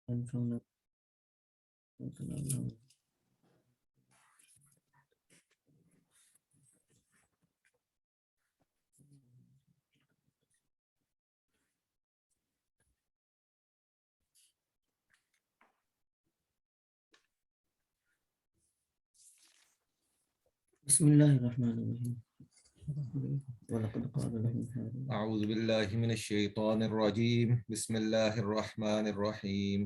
بسم اللہ الرحمن الرحیم وَلَقَدْ قَالَ لَهُمْ هَارُونَ أعوذ بالله من الشيطان الرجيم بسم الله الرحمن الرحيم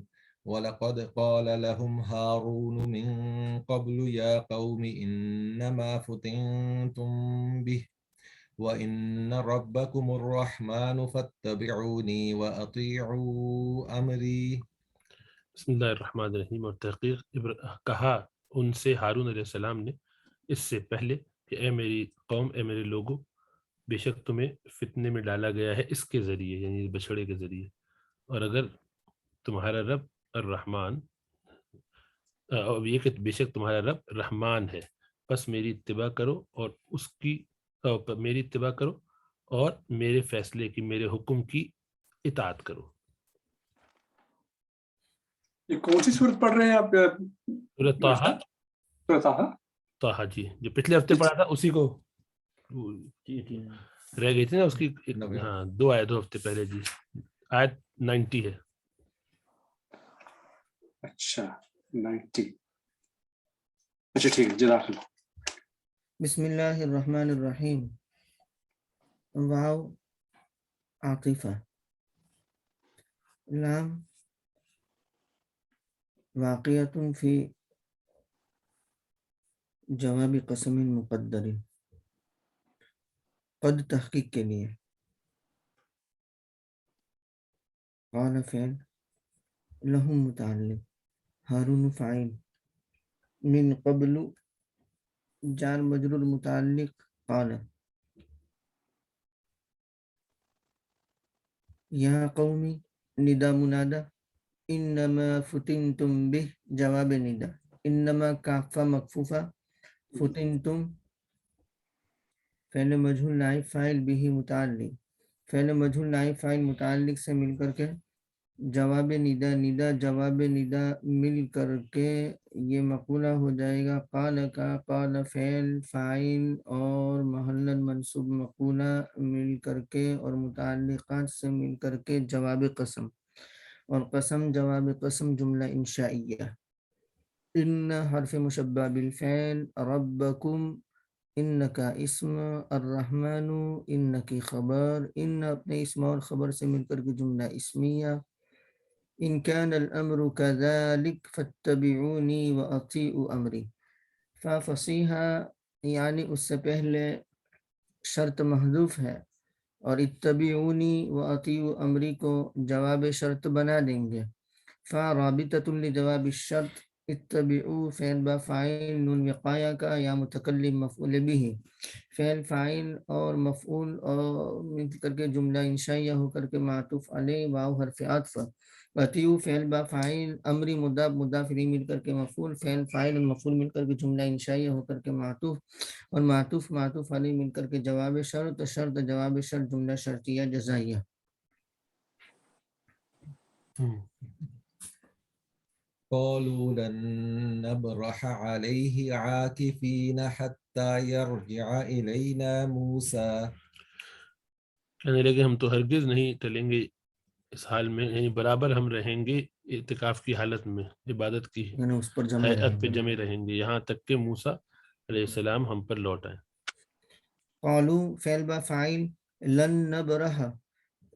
وَلَقَدْ قَالَ لَهُمْ هَارُونُ مِنْ قَبْلُ يَا قَوْمِ إِنَّمَا فُتِنْتُمْ بِهِ وَإِنَّ رَبَّكُمُ الرَّحْمَنُ فَاتَّبِعُونِي وَأَطِيعُوا أَمْرِي. بسم اللہ الرحمن الرحیم. اور تحقیق کہا ان سے ہارون علیہ السلام نے اس سے پہلے کہ اے میری قوم، اے میرے لوگوں، بے شک تمہیں فتنے میں ڈالا گیا ہے اس کے ذریعے، یعنی بچھڑے کے ذریعے، اور اگر تمہارا رب الرحمن، اور یہ کہ بے شک تمہارا رب رحمان ہے، بس میری اتباع کرو اور اس کی میری اتباع کرو اور میرے فیصلے کی، میرے حکم کی اطاعت کرو. یہ کون سی صورت پڑھ رہے ہیں آپ؟ سورۃ طٰہٰ. سورۃ طٰہٰ. طٰہٰ جی، جو پچھلے ہفتے پڑھا تھا اسی کو رہ گئی تھی نا اس کی. ہاں، دو ہفتے پہلے جی. آیت 90 ہے. اچھا 90. اچھا ٹھیک ہے، جزاک اللہ. بسم اللہ الرحمن الرحیم. واو عاطفہ، لام واقعۃ فی جواب قسم مقدر، قد تحقیق کے لیے. قال فعل، لہم متعلق، ہارون فاعل، من قبل جار مجرور متعلق قال. یا قومی ندا منادا، انما فتنتم بہ جواب ندا، انما کافہ مکفوفہ، فتنتم فعل مجہول نائب فاعل بہ متعلق، فعل مجہول نائب فاعل متعلق سے مل کر کے جواب ندا، ندا جواب ندا مل کر کے یہ مقولہ ہو جائے گا. قال کا قال فعل فاعل اور محل منصوب مقولہ مل کر کے اور متعلقات سے مل کر کے جواب قسم، اور قسم جواب قسم جملہ انشائیہ. ان حرف مشبہ بالفعل، ربکم ان کا اسم، الرحمن ان کی خبر، ان اپنے اسم اور خبر سے مل کر کے جملہ اسمیہ. ان کان الامر کذالک فاتبعونی واطیعوا امری. فصیحہ یعنی اس سے پہلے شرط محذوف ہے، اور اتبعونی واطیعوا امری کو جواب شرط بنا دیں گے. فرابطۃ لجواب الشرط، اتبعوا فعل با فاعل نون وقایہ کا یا متکلم مفعول بھی، فعل فاعل اور مفعول اور مل کر کے جملہ انشائیہ ہو کر کے معطوف علیہ، واو حرف عطف. اطیعوا فعل با فاعل، امری مضاف مضاف الیہ مل کر کے مفعول، فعل فاعل اور مفعول مل کر کے جملہ انشائیہ ہو کر کے معطوف، اور معطوف معطوف علیہ مل کر کے جواب شرط، شرط جواب شرط جملہ شرطیہ جزائیہ. قالوا لن نبرح عليه عاكفين حتى يرجع إلينا موسى. کہنے لگے ہم تو ہرگز نہیں ٹلیں گے اس حال میں، یعنی برابر ہم رہیں گے اعتکاف کی حالت میں، عبادت کی یعنی اس پر ہیئت پہ جمع رہیں گے یہاں تک کہ موسیٰ علیہ السلام ہم پر لوٹ آئیں. قالو فعل با فاعل، لن نبرح،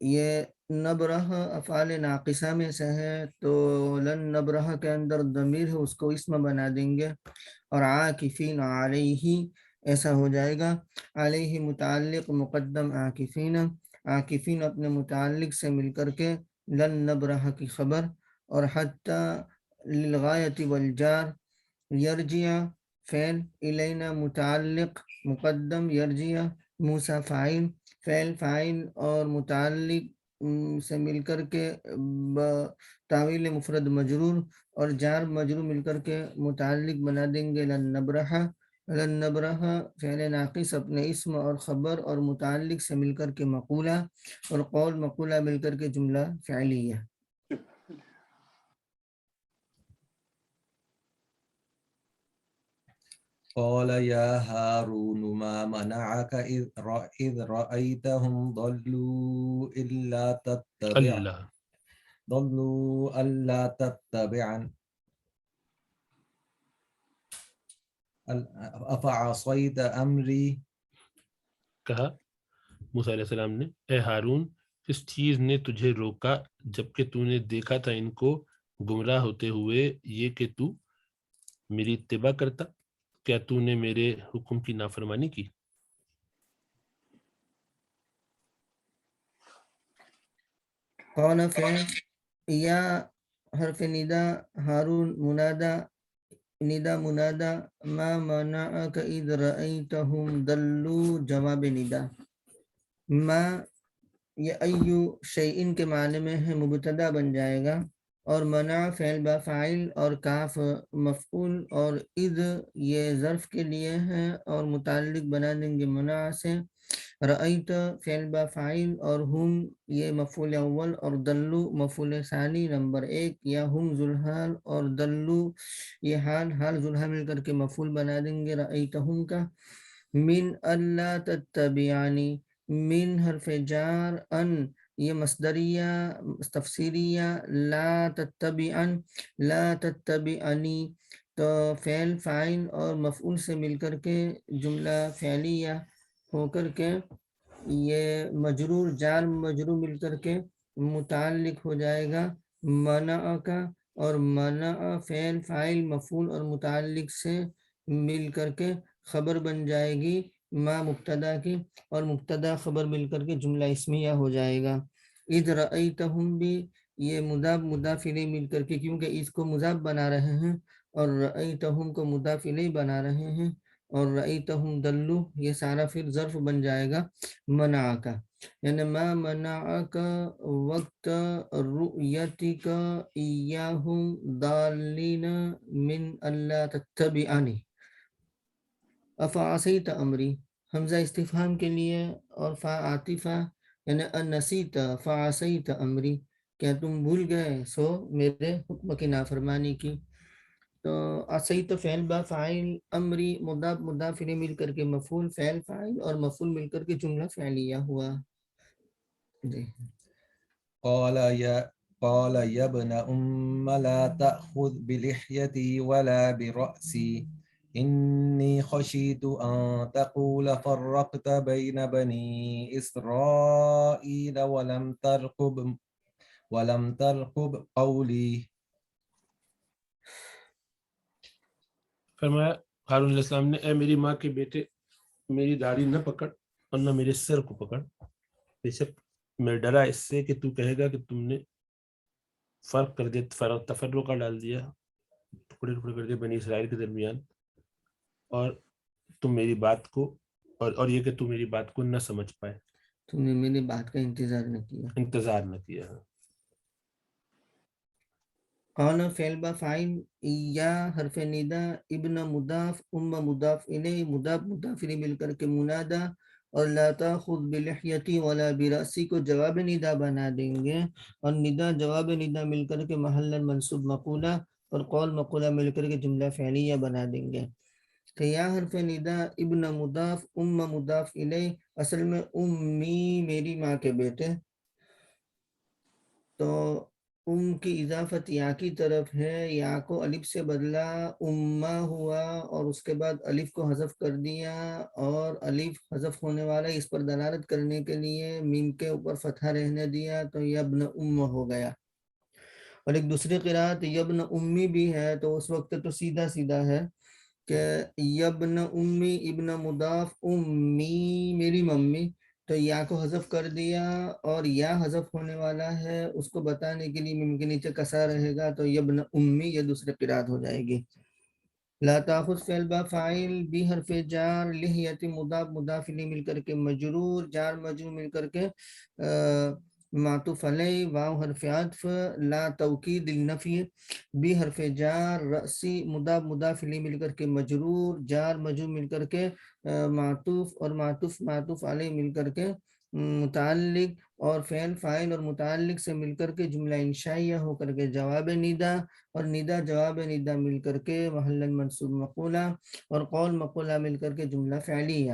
یہ نبرح افعال ناقصہ میں سے ہے تو لن نبرح کے اندر ضمیر ہے اس کو اسم بنا دیں گے، اور عاکفین علیہ ایسا ہو جائے گا. علیہ متعلق مقدم عاکفین، عاکفین اپنے متعلق سے مل کر کے لن نبرح کی خبر، اور حتی للغایت والجار. یرجع فعل، الینا متعلق مقدم یرجع، موسیٰ فاعل، فعل فاعل اور متعلق سے مل کر کے تاویل مفرد مجرور اور جار مجرور مل کر کے متعلق بنا دیں گے لن نبرح. لن نبرح فعل ناقص اپنے اسم اور خبر اور متعلق سے مل کر کے مقولہ، اور قول مقولہ مل کر کے جملہ فعلیہ. قال يا هارون ما منعك إذ رأيتهم اللہ ضلوا ألا تتبعن أفعصيت أمري کہا موسیٰ علیہ السلام نے، اے ہارون، کس چیز نے تجھے روکا جبکہ تو نے دیکھا تھا ان کو گمراہ ہوتے ہوئے، یہ کہ تو میری اتباع کرتا؟ کیا تو نے میرے حکم کی نافرمانی کی؟ قال فعل یا حرف ندا، ہارون منادا، ندا منادا، ما منعک اذ رأیتهم ضلوا جواب ندا، ما یہ ایو شیئن کے معنی میں ہے، مبتدا بن جائے گا، اور منع فعل با فاعل اور کاف مفعول، اور اذ یہ ظرف کے لیے ہے اور متعلق بنا دیں گے منع سے، رأیت فعل با فاعل اور ہم یہ مفعول اول، اور دلو مفعول ثانی نمبر 1، یا ہم ذوالحال اور دلو یہ حال ذوالحال مل کر کے مفعول بنا دیں گے رأیتہم کا، من اللہ تتبعانی، من حرف جار، ان یہ مصدریہ تفسیریہ، لا تتبعنی تو فعل فاعل اور مفعول سے مل کر کے جملہ فعلیہ ہو کر کے یہ مجرور جار مجرور مل کر کے متعلق ہو جائے گا منع کا، اور منع فعل فاعل مفعول اور متعلق سے مل کر کے خبر بن جائے گی ما مبتدا کی، اور مبتدا خبر مل کر کے جملہ اسمیہ ہو جائے گا۔ اذ رأیتہم بھی یہ مضاف مضاف الیہ مل کر کے، کیونکہ اس کو مضاف بنا رہے ہیں اور رأیتہم کو مضاف الیہ بنا رہے ہیں، اور رأیتہم دلو یہ سارا پھر ظرف بن جائے گا منع کا، یعنی ما منعک وقت رؤیتک ایاہم ضالین من اللہ تتبعنی، افعصیت امری حمزہ استفہام کے لیے، اور فا عاطفہ یعنی انسیت فعصیت امری، کیا تم بھول گئے سو میرے حکم کی نافرمانی کی۔ تو عصیت فعل با فاعل، امری مضاف مضاف الیہ مل کر کے مفعول فعل فاعل اور مفعول مل کر کے جملہ فعلیہ ہوا۔ جی قال يا ابن أم لا تأخذ بلحيتي ولا برأسي إني خشيت أن تقول فرقت بين بني إسرائيل ولم ترقب قولي۔ فرمایا ہارون علیہ السلام نے، اے میری ماں کے بیٹے، میری داڑھی نہ پکڑ اور نہ میرے سر کو پکڑ، بے شک میں ڈرا اس سے کہ تو کہے گا کہ تم نے فرق کر دیا، تفرقہ ڈال دیا، ٹکڑے ٹکڑے کر دیا بنی اسرائیل کے درمیان، اور تم میری بات کو اور یہ کہ تم میری بات کو نہ سمجھ پائے، تم نے میری بات کا انتظار نہ کیا۔ قال فعل با فاعل، یا حرف ندا، ابن مضاف، مضاف الیہ، مضاف مضاف الیہ مل کر کے منادا، اور لا تاخذ بلحیتی ولا براسی کو جواب ندا بنا دیں گے، اور ندا جواب ندا مل کر کے محل منصوب مقولہ، اور قول مقولہ مل کر کے جملہ فعلیہ بنا دیں گے۔ تو یا حرف ندا، ابن مضاف، مضاف الیہ، اصل میں امی میری ماں کے بیٹے، تو کی اضافت یا کی طرف ہے، یا کو الف سے بدلا امہ ہوا، اور اس کے بعد الف کو حذف کر دیا، اور الف حذف ہونے والا اس پر دلالت کرنے کے لیے میم کے اوپر فتحہ رہنے دیا، تو یبن ام ہو گیا۔ اور ایک دوسری قرات یبن امی بھی ہے، تو اس وقت تو سیدھا سیدھا ہے کہ یبن امی، ابن مضاف، امی میری ممی، تو یا کو حذف کر دیا، اور یا حذف ہونے والا ہے اس کو بتانے کے لیے میم کے نیچے کسا رہے گا، تو یبن امی یہ دوسری قرات ہو جائے گی۔ لا تاخذ فعل با فاعل، بی حرف جار، لحیت مضاف مضاف الیہ مل کر کے مجرور، جار مجرور مل کر کے معطوف علیہ، واو حرف عطف، لا توکید النفی، بی حرف جار، رأسی مضاف مضاف الیہ مل کر کے مجرور، جار مجرور مل کر کے معطوف، اور معطوف معطوف علیہ مل کر کے متعلق، اور فعل فاعل اور متعلق سے مل کر کے جملہ انشائیہ ہو کر کے جواب ندا، اور ندا جواب ندا مل کر کے محل منصوب مقولہ، اور قول مقولہ مل کر کے جملہ فعلیہ۔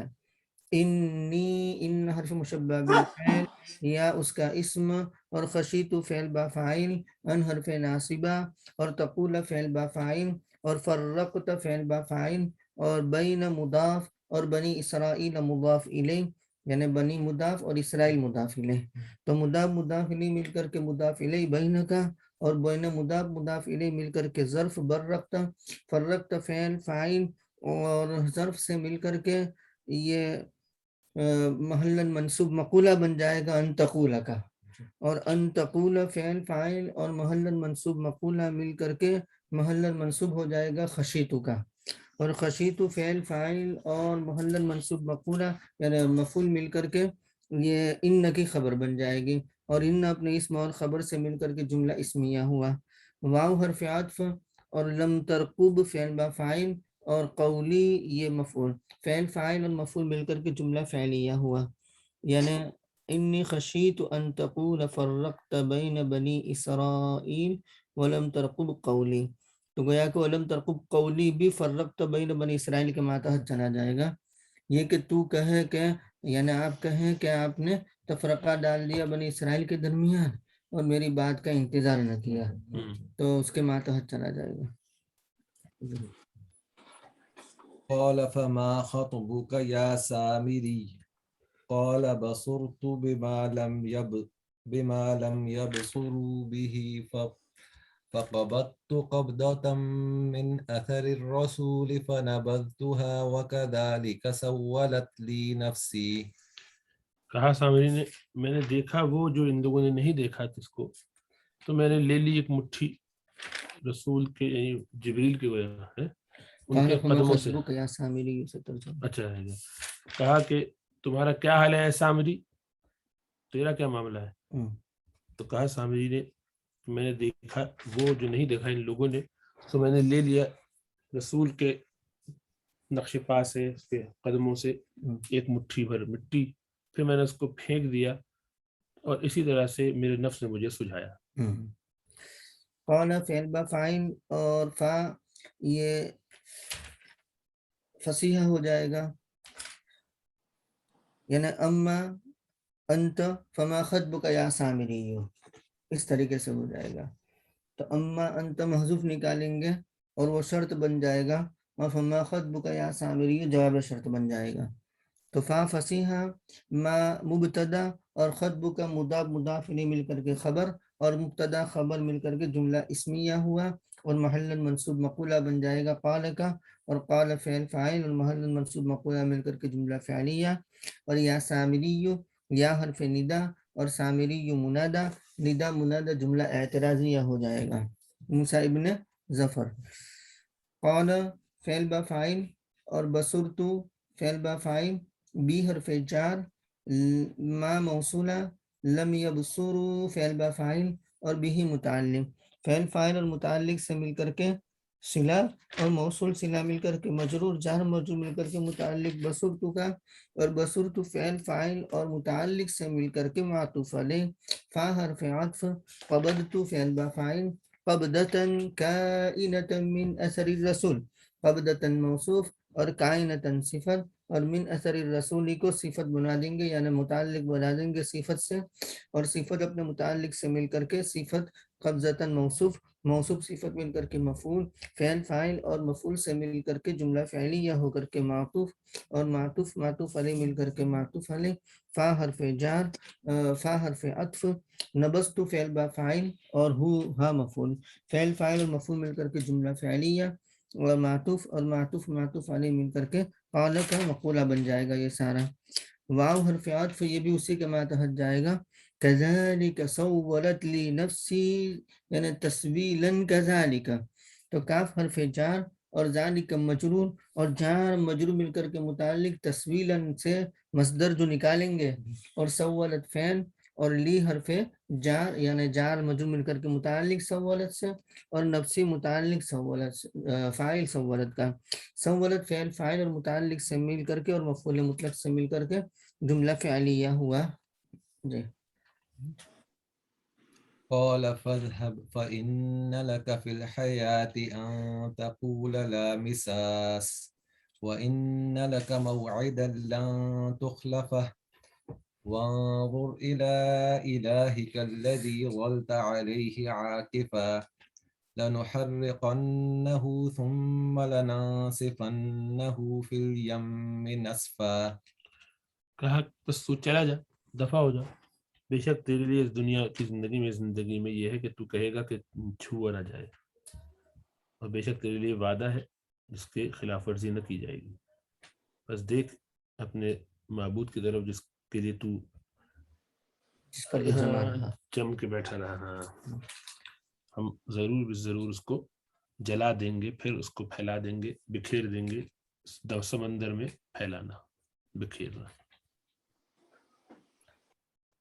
انی، ان حرف مشبہ بالفعل یا اس کا اسم، اور خشیت فعل با فاعل، ان حرف ناصبہ، اور تقول فعل با فاعل، اور فرقت فعل با فاعل، اور بین مضاف، اور بنی اسرائیل مضاف الیہ، یعنی بنی مضاف اور اسرائیل مضاف الیہ، تو مضاف مضاف الیہ مل کر کے مضاف الیہ بین کا، اور بین مضاف مضاف الیہ مل کر کے ظرف برقت، فرقت فعل فاعل، اور ظرف سے مل کر کے یہ محل منصوب مقولہ بن جائے گا ان تقولہ کا، اور ان تقول فعل فاعل اور محل منصوب مقولہ مل کر کے محل منصوب ہو جائے گا خشیتو کا، اور خشیتو فعل فاعل اور محل منصوب مقولہ یعنی مفعول مل کر کے یہ ان کی خبر بن جائے گی، اور ان اپنے اسم اور خبر سے مل کر کے جملہ اسمیہ ہوا۔ واو حرف عطف، اور لم ترقب فعل با فاعل، اور قولی یہ مفعول، فعل فاعل اور مفعول مل کر کے جملہ فعلیہ ہوا، یعنی انی خشیت ان تقول فرقت بین بنی اسرائیل ولم ترقب قولی، تو گویا کہ ولم ترقب قولی بھی فرقت بین بنی اسرائیل کے ماتحت چلا جائے گا، یہ کہ تو کہے کہ یعنی آپ کہیں کہ آپ نے تفرقہ ڈال دیا بنی اسرائیل کے درمیان اور میری بات کا انتظار نہ کیا، تو اس کے ماتحت چلا جائے گا۔ قال فما خطبك يا سامري قال بصرت بما لم يبصروا به فقبضت قبضة من أثر الرسول فنبذتها وكذلك سولت لي نفسي۔ کہا سامری نے میں نے دیکھا وہ جو ان لوگوں نے نہیں دیکھا جس کو، تو میں نے لے لی ایک مٹھی رسول کے یعنی جبریل کے وجہ ہے ان کے قدموں سے۔ اچھا ہے، کہا کہ تمہارا کیا حال ہے سامری، تیرا کیا معاملہ ہے؟ تو کہا سامری نے میں نے دیکھا وہ جو نہیں دیکھا ان لوگوں نے، تو میں نے لے لیا رسول کے نقش پا سے اس کے قدموں سے ایک مٹھی بھر مٹی، پھر میں نے اس کو پھینک دیا، اور اسی طرح سے میرے نفس نے مجھے سجھایا۔ قال فعل با فاعل اور فا یہ فصیحہ ہو جائے گا، یعنی اما انت فما خطبک یا سامری، اس طریقے سے ہو جائے گا، تو اما انت محذوف نکالیں گے اور وہ شرط بن جائے گا، اور فما خطبک یا سامری جواب شرط بن جائے گا، تو فا فصیحہ، ما مبتدا، اور خطبک مضاف مضاف الیہ مل کر کے خبر، اور مبتدا خبر مل کر کے جملہ اسمیہ ہوا، اور محل منصوب مقولہ بن جائے گا قال کا، اور قال فعل فاعل اور محل منصوب مقولہ مل کر کے جملہ فعلیہ، اور یا سامری یا حرف ندا، اور سامری منادا، ندا منادا جملہ اعتراضیہ ہو جائے گا، موسیٰ ابن ظفر۔ قال فعل با فاعل، اور بصرتو فعل با فاعل، بی حرف جار، ما موصولہ، لم یبصروا فعل با فاعل، اور بھی متعلق، فعل فاعل اور متعلق سے مل کر کے صلہ، اور موصول صلہ مل کر کے مجرور، جار مجرور مل کر کے متعلق بصرتو کا، اور بصرتو فعل فاعل اور متعلق سے مل کر کے معطوف علیہ، فا حرف عطف، قبضتو فعل با فاعل، قبضتاً کائنة من اثر الرسول، قبضتاً موصوف، اور کائنتاً صفت، اور من اثر الرسول کو صفت بنا دیں گے، یعنی متعلق بنا دیں گے صفت سے، اور صفت اپنے متعلق سے مل کر کے صفت، قبضتاً موصوف، موصوف صفت مل کر کے مفعول، فعل فاعل اور مفعول سے مل کر کے جملہ فعلیہ ہو کر کے معطوف، اور معطوف معطوف علیہ مل کر کے معطوف علیہ، فا حرف جار، فا حرف عطف، نبست فعل با فاعل، اور ہا مفعول، فعل فاعل اور مفعول مل کر کے جملہ فعلیہ، اور معطوف معطوف علیہ مل کر کے قال کا مقولہ بن جائے گا یہ سارا۔ واو حرف عطف یہ بھی اسی کے ماتحت جائے گا، کذالک سولت لی نفسی، یعنی تسویلا کذالک، تو کاف حرف جار، اور ذالک مجرور، اور جار مجرور مل کر کے متعلق تسویلا سے مصدر جو نکالیں گے، اور سولت فعل، اور لی حرف جار یعنی جار مجرور مل کر کے متعلق سولت سے، اور نفسی متعلق سولت فاعل سولت کا، سولت فعل فاعل اور متعلق سے مل کر کے اور مفعول مطلق سے مل کر کے جملہ فعلیہ ہوا۔ جی قال فاذهب فإن لك في الحياة أن تقول لا مساس وإن لك موعدا لن تخلفه وانظر إلى إلهك الذي ظلت عليه عاكفا لنحرقنه ثم لننسفنه في اليم نسفا. کہا بس تو چلا جا، دفع ہو جا، بے شک تیرے لیے اس دنیا کی زندگی میں یہ ہے کہ تو کہے گا کہ چھوا نہ جائے، اور بے شک تیرے لیے وعدہ ہے جس کے خلاف ورزی نہ کی جائے گی. بس دیکھ اپنے معبود کی طرف جس کے لیے تو جس پر یہ جمع رہا، جم کے بیٹھا رہا. ہم ضرور اس کو جلا دیں گے، پھر اس کو پھیلا دیں گے، بکھیر دیں گے، سمندر میں پھیلانا، بکھیرنا.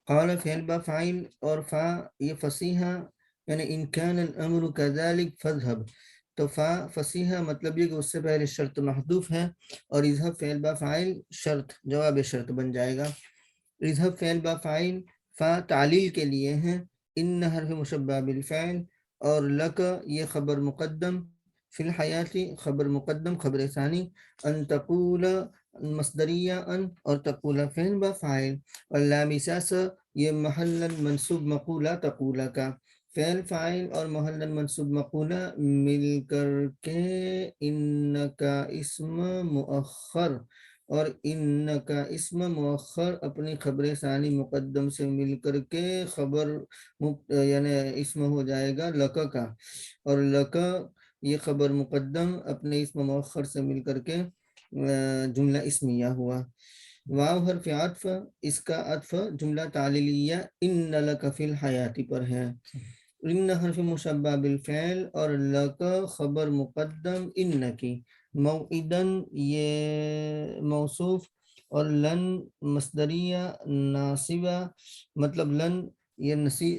قال فعل با فاعل اور فا یہ فصیحہ، یعنی ان کان الامر كذلك فاذهب، تو فا فصیحہ مطلب یہ کہ اس سے پہلے شرط محذوف ہے، اور اذهب فعل با فاعل شرط جواب شرط بن جائے گا. اذهب فعل با فاعل، فا تعلیل کے لیے ہے، ان حرف مشبہ بالفعل، اور لک یہ خبر مقدم، فی الحیاتی خبر مقدم خبر ثانی، ان تقول مصدریہ ان، اور تقول فعل با فاعل، اور لامساس یہ محل منصوب مقولہ تقولہ کا، فعل فاعل اور محل منصوب مقولہ مل کر کے ان کا اسم مؤخر، اور ان کا اسم مؤخر اپنی خبر ثانی مقدم سے مل کر کے خبر یعنی اسم ہو جائے گا لکا کا، اور لکا یہ خبر مقدم اپنے اسم مؤخر سے مل کر کے جملہ اسمیہ ہوا. واو حرف عطف، اس کا عطف جملہ تعلیلیہ ان لک فی الحیاتی پر ہے. ان حرف مشبہ بالفعل اور لک خبر مقدم ان کی، موعدن یہ موصوف، اور لن مصدریہ ناصبہ، مطلب لن یہ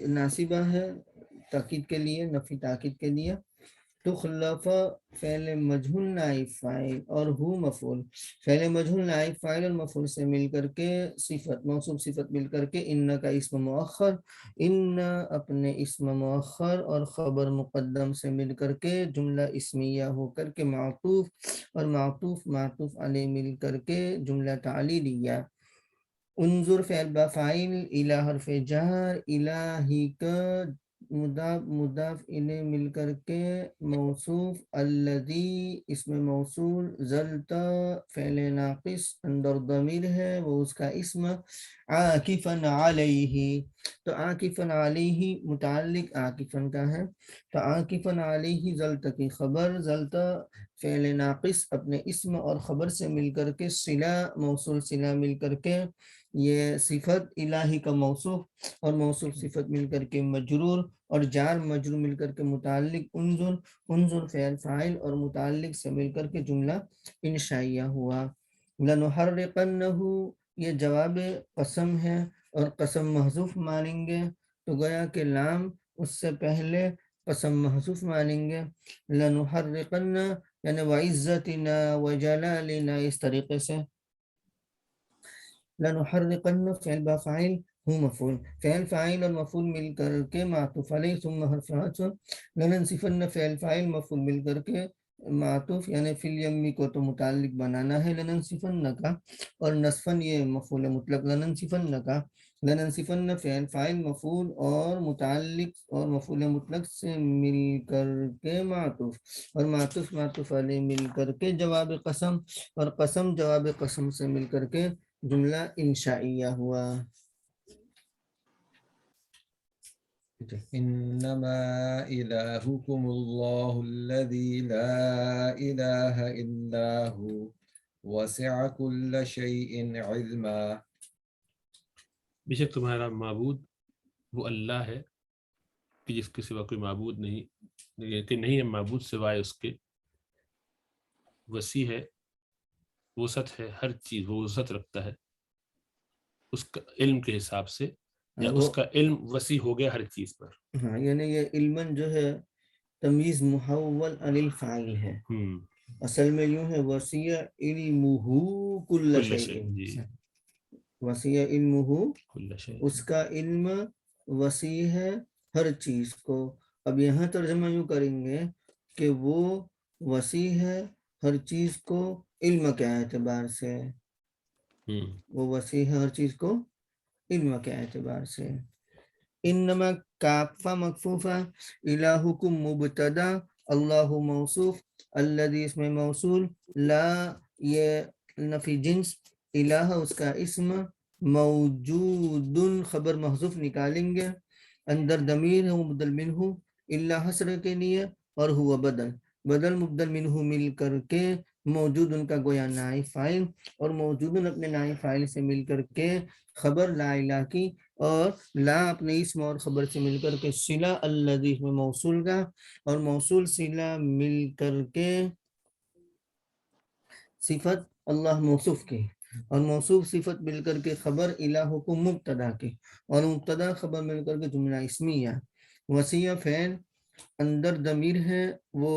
ناصبہ ہے تاکید کے لیے، نفی تاکید کے لیے. تخلف فعل مجہول نائب فاعل اور ہو مفعول، فعل مجہول نائب فاعل اور مفعول سے مل کر کے صفت موصوف صفت مل کر کے ان کا اسم مؤخر، ان اپنے اسم مؤخر اور خبر مقدم سے مل کر کے جملہ اسمیہ ہو کر کے معطوف، اور معطوف علیہ مل کر کے جملہ تعلیلیہ. انظر فعل با فاعل، الہ حرف جہر، الہی کا مضاف الیہ مل کر کے موصوف، الذی اسم موصول، زلتا فعل ناقص اندر ضمیر ہے وہ اس کا اسم، عاکفا علیہ، تو عاکفا علیہ متعلق عاکفا کا ہے، تو عاکفا علیہ زلتا کی خبر، زلتا فعل ناقص اپنے اسم اور خبر سے مل کر کے صلہ موصول صلہ مل کر کے یہ صفت الہی کا موصوف، اور موصوف صفت مل کر کے مجرور، اور جار مجرور مل کر کے متعلق انظر فعل فاعل اور متعلق سے مل کر کے جملہ انشائیہ ہوا. لنحرقنہ یہ جواب قسم ہے، اور قسم محذوف مانیں گے، تو گویا کہ لام اس سے پہلے قسم محذوف مانیں گے. لنحرقنہ یعنی وعزتنا وجلالنا، اس طریقے سے. لنحرقن فعل با فاعل ہو مفعول، فعل فاعل اور مفعول مل کر کے معطوف علیہ ثم حرف عطف. لننسفن فعل فاعل مفعول مل کر کے معطوف یعنی فی الیمی کو تو متعلق بنانا ہے لننسفن کا، اور نصفن یہ مفعول مطلق لننسفن کا. لننسفن فعل فاعل مفعول اور متعلق اور مفعول مطلق سے مل کر کے معطوف، اور معطوف علیہ مل کر کے جواب قسم، اور قسم جواب قسم سے مل کر کے جملہ انشائیہ ہوا. انما الہکم اللہ الذی لا الہ الا ہو وسع کل شیء علما. بے شک تمہارا معبود وہ اللہ ہے کہ جس کے سوا کوئی معبود نہیں، کہ نہیں ہے معبود سوائے اس کے، وسیع ہے، وسعت ہے، ہر چیز وہ وسعت رکھتا ہے اس کا علم کے حساب سے، یا اس کا علم وسیع ہو گیا ہر چیز پر. ہاں یعنی یہ علمن جو ہے تمیز محول عن الفاعل ہے، اصل میں یوں ہے وسیع علمہ کل شیء، جی وسیع علمہ کل شیء، اس کا علم وسیع ہے ہر چیز کو. اب یہاں ترجمہ یوں کریں گے کہ وہ وسیع ہے ہر چیز کو علم کے اعتبار سے. وہ وسیع ہے ہر چیز کو علم کے اعتبار سے. انما کافہ مکفوفہ الہکم مبتدا اللہ موصوف الذی اسم موصول لا یہ نفی جنس الہ اس کا اسم موجود خبر محذوف نکالیں گے اندر ضمیر ہے مبدل منہ الا حسر کے لیے اور ہوا بدل مبدل منہ مل کر کے موجود ان کا گویا نائب فاعل اور موجود اپنے نائب فاعل سے مل کر کے خبر لا الہ کی اور لا اپنے اسم اور خبر سے مل کر کے صلہ الذی میں موصول کا اور موصول صلہ مل کر کے صفت اللہ موصوف کی اور موصوف صفت مل کر کے خبر الہکم مبتدا کی اور مبتدا خبر مل کر کے جملہ اسمیہ. وسیع فعل اندر ضمیر ہے وہ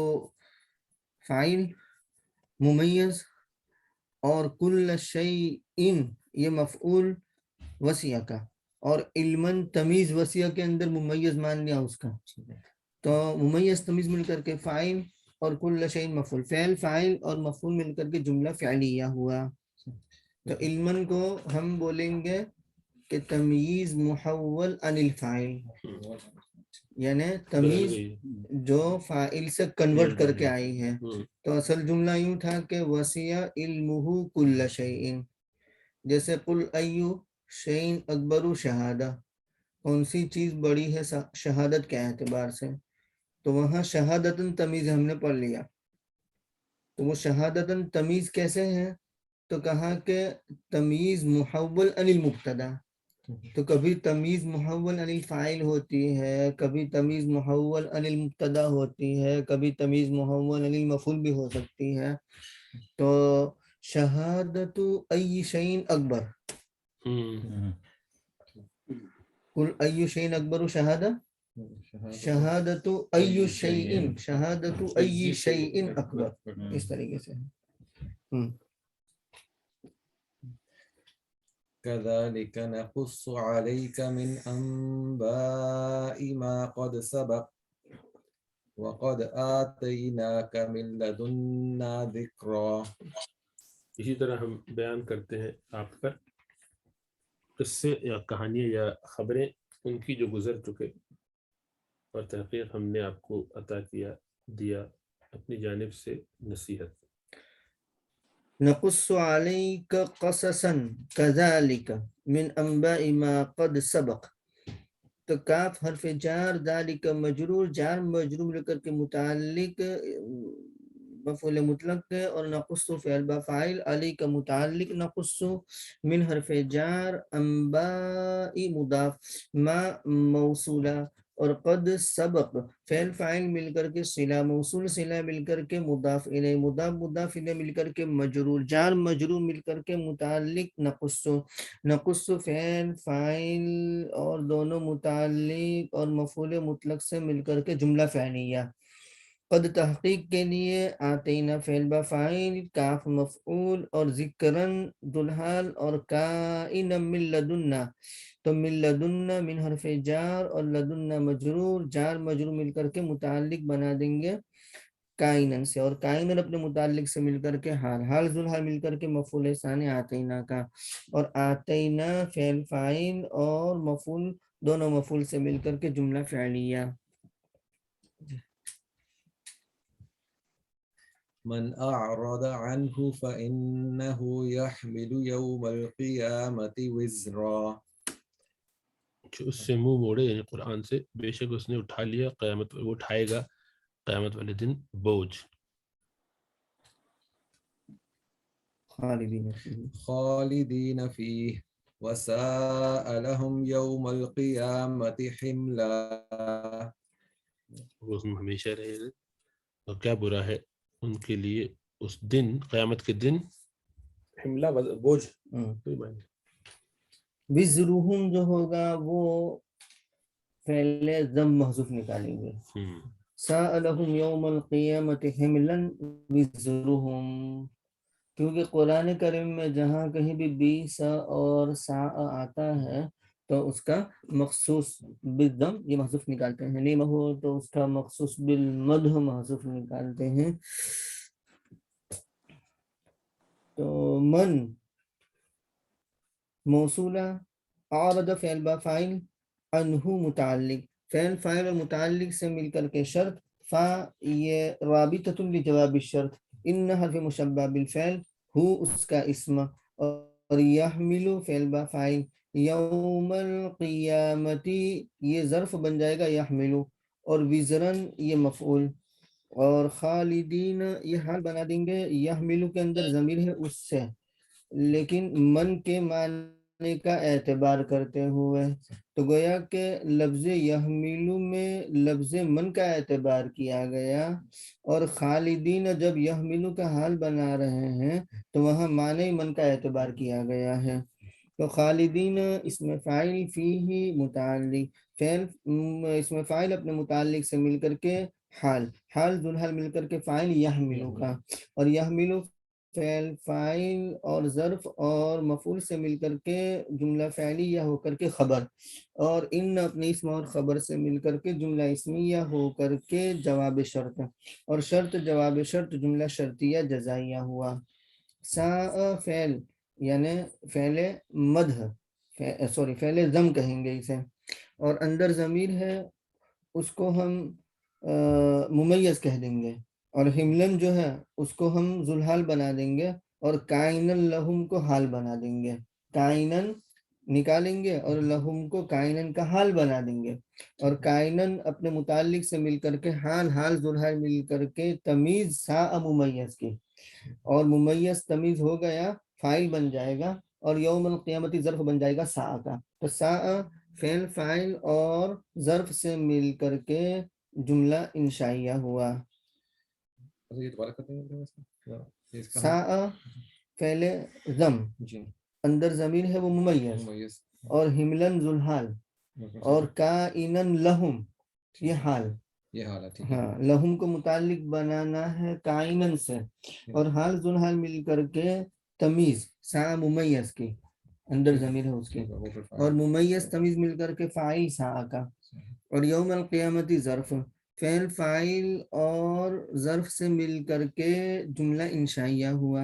فاعل ممیز اور کل شیء یہ مفعول وسیع کا اور علمن تمیز وسیع کے اندر ممیز مان لیا اس کا تو ممیز تمیز مل کر کے فاعل اور کل شیء مفعول فاعل اور مفعول مل کر کے جملہ فعلیہ ہوا. تو علمن کو ہم بولیں گے کہ تمییز محول عن الفاعل یعنی تمیز جو فاعل سے کنورٹ کر کے آئی ہے. تو اصل جملہ یوں تھا کہ وسیع علمہ کل شیء جیسے قل ایو شیء اکبر شہادہ کون سی چیز بڑی ہے شہادت کے اعتبار سے. تو وہاں شہادتن تمیز ہم نے پڑھ لیا. تو وہ شہادتن تمیز کیسے ہے تو کہا کہ تمیز محول عن المبتدا. تو کبھی تمیز محول عن الفاعل ہوتی ہے کبھی تمیز محول عن المبتدا ہوتی ہے کبھی تمیز محول عن المفعول بھی ہو سکتی ہے. تو شہادت ای شیء اکبر قل ای شیء اکبر شہادہ شہادت ای شیء اکبر اس طریقے سے. كذلك نقص عليك من أنباء ما قد سبق وقد آتيناك من لدنا ذكرا. اسی طرح ہم بیان کرتے ہیں آپ پر قصے یا کہانیاں یا خبریں ان کی جو گزر چکے اور تحقیق ہم نے آپ کو عطا دیا اپنی جانب سے نصیحت. نقص عليك قصصا كذلك من انباء ما قد سبق. تو کاف حرف جار ذالک مجرور جار مجرور لے کر کے متعلق مفعول مطلق ہے اور نقص فعل بفاعل علی کا متعلق نقص من حرف جار انباء مضاف ما موصولہ اور قد سبق فعل فاعل مل کر کے صلہ موصول صلہ مل کر کے مضاف الیہ مضاف الیہ مل کر کے مجرور جار مجرور مل کر کے متعلق نقص فعل فاعل اور دونوں متعلق اور مفعول مطلق سے مل کر کے جملہ فعلیہ. قد تحقیق کے لیے آتینا فعل بفاعل کاف مفعول اور ذکرن ذوالحال اور کائن من لدنا. تو من لدنا من حرف جار اور لدنا مجرور جار مجرور مل کر کے متعلق بنا دیں گے کائنن سے اور کائنن اپنے متعلق سے مل کر کے حال ذوالحال مل کر کے مفعول ثانی آتینا کا اور آتینا فعل فاعل اور مفعول دونوں مفعول سے مل کر کے جملہ فعلیہ. من أعرض عنه فإنه يحمل يوم القيامة وزرا. جو اس سے منہ موڑے یعنی قرآن سے بے شک اس نے اٹھا لیا وہ اٹھائے گا قیامت والے دن بوجھ. خالدين فيه وساء لهم يوم القيامة حملا. وہ اس میں ہمیشہ رہے گا اور کیا برا ہے ان کے لیے اس دن قیامت کے دن حملہ بوجھ. وزرہم جو ہوگا وہ فعل ضم محذوف نکالیں گے. ساء لهم یوم القیامت حملا وزرہم کیونکہ قرآن کریم میں جہاں کہیں بھی بیسا اور سا آتا ہے تو اس کا مخصوص بالضم یہ محذوف نکالتے ہیں، نعمہ تو اس کا مخصوص بالمدح محذوف نکالتے ہیں. تو من موصولہ، عارض فعل با فاعل، انہو متعلق، فعل فاعل اور متعلق سے مل کر کے شرط، فا یہ رابطۃ لجواب الشرط، ان حرف مشبہ بالفعل، ہو اس کا اسم، اور یحمل فعل با فاعل، یوم القیامتی یہ ظرف بن جائے گا یحمل، اور وزرن یہ مفعول، اور خالدین یہ حال بنا دیں گے، یحمل کے اندر ضمیر ہے اس سے، لیکن من کے معنی کا اعتبار کرتے ہوئے، تو گویا کہ لفظ یحملو میں لفظ من کا اعتبار کیا گیا، اور خالدین جب یحملو کا حال بنا رہے ہیں تو وہاں معنی من کا اعتبار کیا گیا ہے. تو خالدین اسم فاعل فیہ متعلق، فعل اسم فاعل اپنے متعلق سے مل کر کے حال ذو الحال مل کر کے فاعل یحملو کا، اور یحملو فعل فاعل اور ظرف اور مفعول سے مل کر کے جملہ فعلیہ ہو کر کے خبر، اور ان اپنے اسم اور خبر سے مل کر کے جملہ اسمیہ ہو کر کے جواب شرط، اور شرط جواب شرط جملہ شرطیہ جزائیہ ہوا. ساء فعل یعنی فعل مدح فعل ضم کہیں گے اسے، اور اندر ضمیر ہے اس کو ہم ممیز کہہ دیں گے، اور حملن جو ہے اس کو ہم ذوالحال بنا دیں گے، اور کائنن لہم کو حال بنا دیں گے، کائنن نکالیں گے اور لہم کو کائنن کا حال بنا دیں گے، اور کائنن اپنے متعلق سے مل کر کے حال ذوالحال مل کر کے تمیز ساء ممیز کی، اور ممیز تمیز ہو گیا فاعل بن جائے گا، اور یوم القیامتی ظرف بن جائے گا ساء کا. تو ساء فعل فاعل اور ظرف سے مل کر کے جملہ انشائیہ ہوا. یہ دوبارہ کرتے ہیں ساء فعل ضم، اندر ضمیر ہے وہ ممیز، اور حملن ذوالحال، اور کائنن لہم یہ حال، یہ حالت ہاں لہم کو متعلق بنانا ہے کائنن سے، اور حال ذوالحال مل کر کے تمیز ساء ممیز کی اندر ضمیر ہے اس کی، اور ممیز تمیز مل کر کے فاعل ساء کا، اور یوم القیامتی ظرف فعل فاعل اور ظرف سے مل کر کے جملہ انشائیہ ہوا.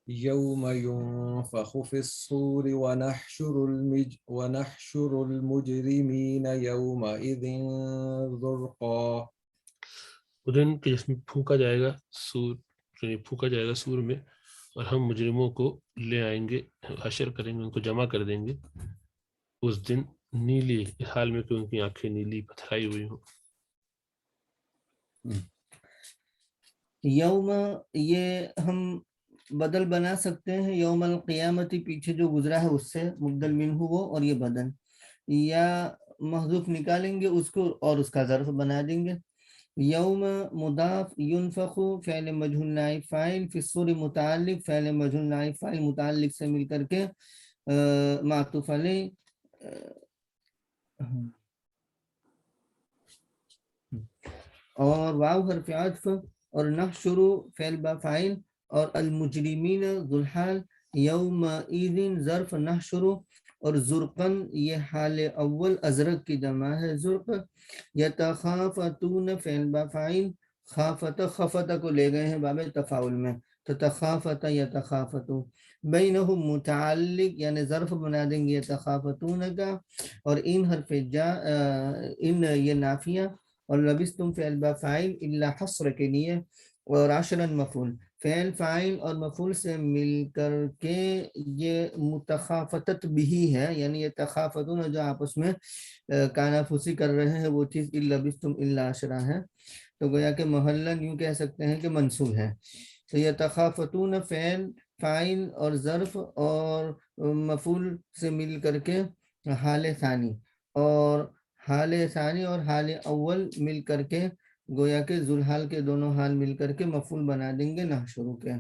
یوم ينفخ في الصور ونحشر المجرمین یومئذ زرقا. دن کہ جس میں پھونکا جائے گا سور میں، اور ہم مجرموں کو لے آئیں گے، حشر کریں گے، ان کو جمع کر دیں گے اس دن نیلی، اس حال میں کہ ان کی آنکھیں نیلی پتھرائی ہوئی ہوں. یوم یہ ہم بدل بنا سکتے ہیں، یوم القیامتی پیچھے جو گزرا ہے اس سے مبدل منہ وہ، اور یہ بدن، یا محذوف نکالیں گے اس کو اور اس کا ظرف بنا دیں گے. یوم مضاف، ينفخ فعل مجهول نائب فاعل، فی الصور متعلق فعل مجهول نائب فاعل متعلق سے مل کر کے معطوف علیہ، اور واو حرف عطف، اور نحشر فعل با فاعل، اور المجرمین ذوالحال، یومئذ ظرف نحشر، اور زرقن یہ حال اول ازرق کی جمع ہے زرق. یتخافتون فعل با فاعل، خافت خفت کو لے گئے ہیں باب تفاعل میں، تو تخافت یتخافتو، بینہم متعلق یعنی ظرف بنا دیں گے یتخافتون کا، اور ان حرف جا ان یہ نافیہ، اور لبستم فعل با فاعل الا حصر کے لیے، اور عشرن مفعول، فعل فاعل اور مفعول سے مل کر کے یہ متخافتت بھی ہے، یعنی یہ تخافتون جو آپس میں کانافوسی کر رہے ہیں وہ چیز الا لبستم الا عشرہ ہے، تو گویا کہ محلن یوں کہہ سکتے ہیں کہ منصوب ہے. تو یہ تخافتون فعل فاعل اور ظرف اور مفعول سے مل کر کے حال ثانی، اور حال ثانی اور حال اول مل کر کے گویا کہ ذوالحال کے دونوں حال مل کر کے مفعول بنا دیں گے نحشر کے،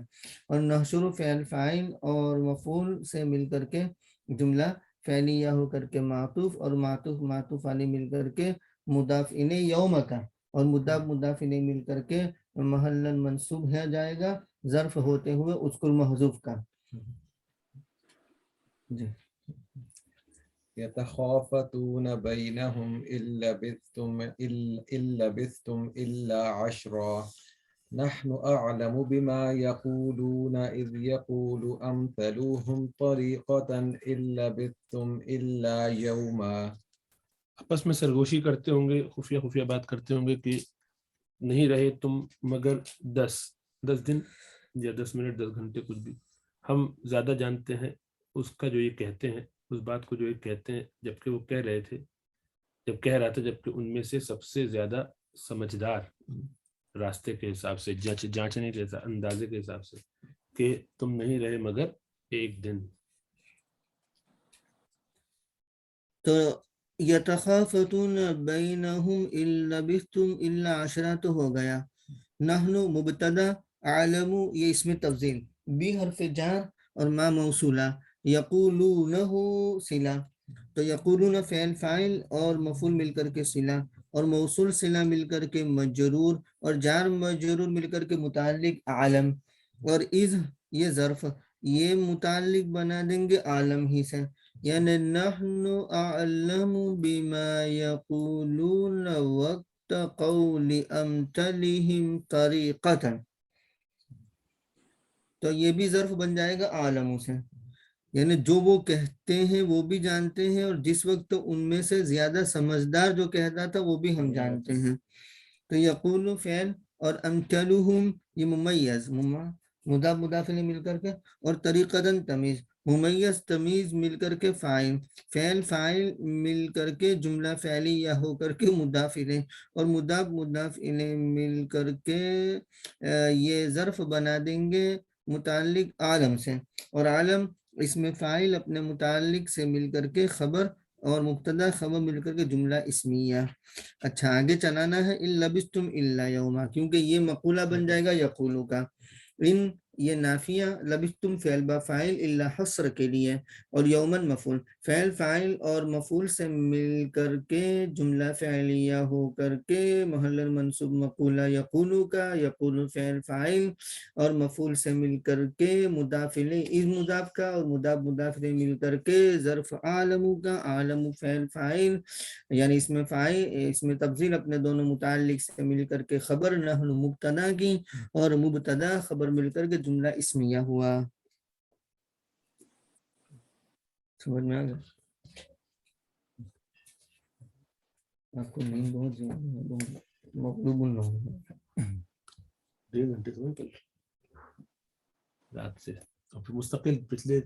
اور نحشر فعل فاعل اور مفعول سے مل کر کے جملہ فعلیہ ہو کر کے معطوف، اور معطوف علیہ مل کر کے مضاف الیہ یوم کا، اور مضاف الیہ مل کر کے محلن منصوب ہے جائے گا ظرف ہوتے ہوئے اذکر محذوف کا. جی يتخافتون بينهم إن لبثتم إلا عشرا نحن أعلم بما يقولون إذ يقول أمثلهم طريقة إن لبثتم إلا يوما. آپس میں سرگوشی کرتے ہوں گے، خفیہ خفیہ بات کرتے ہوں گے کہ نہیں رہے تم مگر 10 دن یا 10 منٹ 10 گھنٹے کچھ بھی. ہم زیادہ جانتے ہیں اس کا جو یہ کہتے ہیں، اس بات کو جو یہ کہتے ہیں، جبکہ وہ کہہ رہے تھے، جب کہہ رہا تھا جبکہ ان میں سے سب سے زیادہ سمجھدار راستے کے حساب سے، جانچنے کے حساب، اندازے کے حساب سے، کہ تم نہیں رہے مگر ایک دن. تو یتخافتون بینہم ان لبثتم الا عشرہ تو ہو گیا. نحن مبتدا، عالم یہ اسم تفضیل، بی حرف جار اور ما موصولہ، یقولونہ صلہ. تو یقولون فعل فاعل اور مفعول مل کر کے صلہ، اور موصول صلہ مل کر کے مجرور، اور جار مجرور مل کر کے متعلق عالم، اور اذ یہ ظرف، یہ متعلق بنا دیں گے عالم ہی سے. یعنی نحن اعلم بما یقولون وقت قول امثلهم طریقتا، تو یہ بھی ظرف بن جائے گا عالموں سے، یعنی جو وہ کہتے ہیں وہ بھی جانتے ہیں، اور جس وقت ان میں سے زیادہ سمجھدار جو کہتا تھا وہ بھی ہم جانتے ہیں. تو یقول فعل اور امثلهم یہ ممیز، مضاف مضاف الیہ مل کر کے، اور طریقتاً تمیز، ممیز تمیز مل کر کے فاعل، فعل فاعل مل کر کے جملہ فعلیہ ہو کر کے مضاف الیہ، اور مضاف مضاف الیہ مل کر کے یہ ظرف بنا دیں گے متعلق عالم سے، اور عالم اس میں فاعل اپنے متعلق سے مل کر کے خبر، اور مبتدا خبر مل کر کے جملہ اسمیہ. اچھا آگے چلانا ہے. ان لبثتم الا یوما، کیونکہ یہ مقولہ بن جائے گا یقولو کا. ان یہ نافیہ، لبثتم فعل با فاعل الا حصر کے لیے، اور یومن مفعول، فعل فاعل اور مفعول سے مل کر کے جملہ فعلیہ ہو کر کے محل منصوب مقولہ یقولو کا، یقولو فعل فاعل اور مفعول سے مل کر کے مضاف الیہ اس مضاف کا، اور مضاف مضاف الیہ مل کر کے ظرف عالم کا، عالم فعل فاعل یعنی اس میں فاعل، اس میں تفضیل اپنے دونوں متعلق سے مل کر کے خبر نحن مبتدا کی، اور مبتدا خبر مل کر کے جملہ اسمیہ ہوا. سمجھ میں آ گیا؟ آپ کو نیند بہت زیادہ ہے، بہت مغلوب النوم ہے. 1.5 گھنٹے تو نہیں رات سے، اور پھر مستقل پچھلے